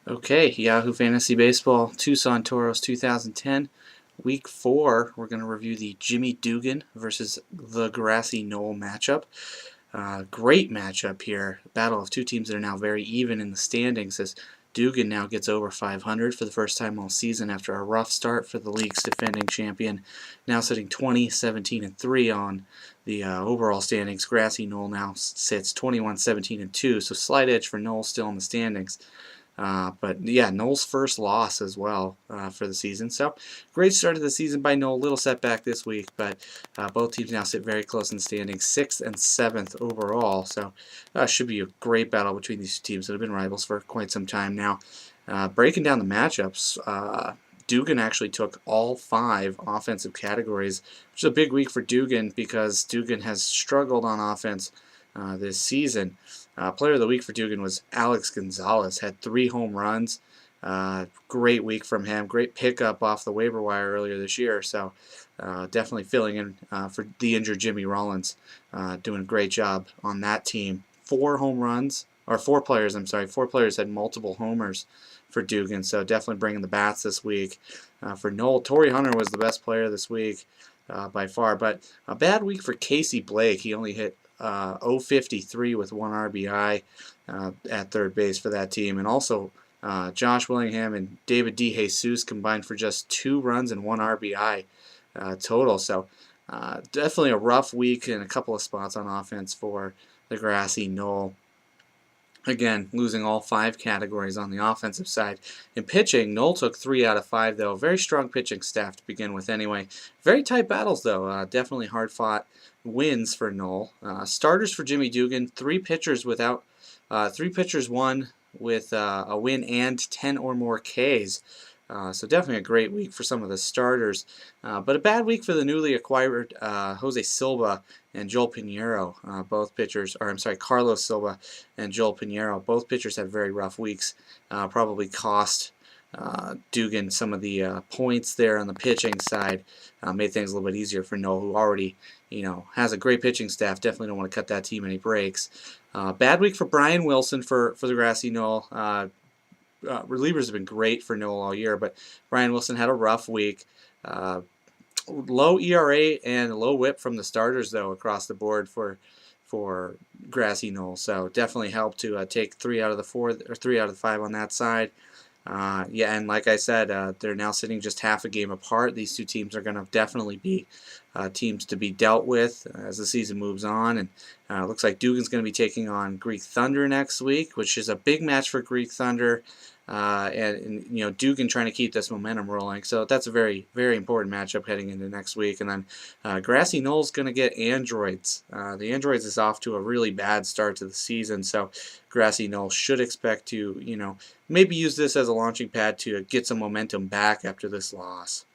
Okay, Yahoo Fantasy Baseball, Tucson Toros 2010. Week 4, we're going to review the Jimmy Dugan versus the Grassy Knoll matchup. Great matchup here. Battle of two teams that are now very even in the standings as Dugan now gets over 500 for the first time all season after a rough start for the league's defending champion. Now sitting 20, 17, and 3 on the overall standings. Grassy Knoll now sits 21, 17, and 2, so slight edge for Knoll still in the standings. But yeah, Knoll's first loss as well for the season. So great start of the season by Knoll. Little setback this week, but both teams now sit very close in the standings, 6th and 7th overall. So should be a great battle between these two teams that have been rivals for quite some time now. Breaking down the matchups, Dugan actually took all 5 offensive categories, which is a big week for Dugan because Dugan has struggled on offense this season. Player of the week for Dugan was Alex Gonzalez. Had 3 home runs. Great week from him. Great pickup off the waiver wire earlier this year. So definitely filling in for the injured Jimmy Rollins. Doing a great job on that team. 4 home runs, or 4 players, I'm sorry. 4 players had multiple homers for Dugan. So definitely bringing the bats this week. For Knoll, Torrey Hunter was the best player this week by far. But a bad week for Casey Blake. He only hit 053 with 1 RBI at third base for that team, and also Josh Willingham and David DeJesus combined for just 2 runs and 1 RBI total. So definitely a rough week in a couple of spots on offense for the Grassy Knoll. Again, losing all 5 categories on the offensive side. In pitching, Knoll took 3 out of 5, though. Very strong pitching staff to begin with anyway. Very tight battles, though. Definitely hard-fought wins for Knoll. Starters for Jimmy Dugan, 3 pitchers without, 3 pitchers won with a win and 10 or more Ks. So definitely a great week for some of the starters, but a bad week for the newly acquired Jose Silva and Joel Pinheiro. Both pitchers, or I'm sorry, Carlos Silva and Joel Pinheiro. Both pitchers had very rough weeks. Probably cost Dugan some of the points there on the pitching side. Made things a little bit easier for Knoll, who already, has a great pitching staff. Definitely don't want to cut that team any breaks. Bad week for Brian Wilson for the Grassy Knoll. Relievers have been great for Knoll all year, but Brian Wilson had a rough week. Low ERA and low WHIP from the starters, though, across the board for Grassy Knoll. So definitely helped to take 3 out of the 4 or 3 out of the 5 on that side. Yeah, and like I said, they're now sitting just half a game apart. These two teams are going to definitely be teams to be dealt with as the season moves on. And looks like Dugan's going to be taking on Greek Thunder next week, which is a big match for Greek Thunder. And Dugan trying to keep this momentum rolling, so that's a very, very important matchup heading into next week. And then Grassy Knoll's going to get Androids. The Androids is off to a really bad start to the season, so Grassy Knoll should expect to maybe use this as a launching pad to get some momentum back after this loss.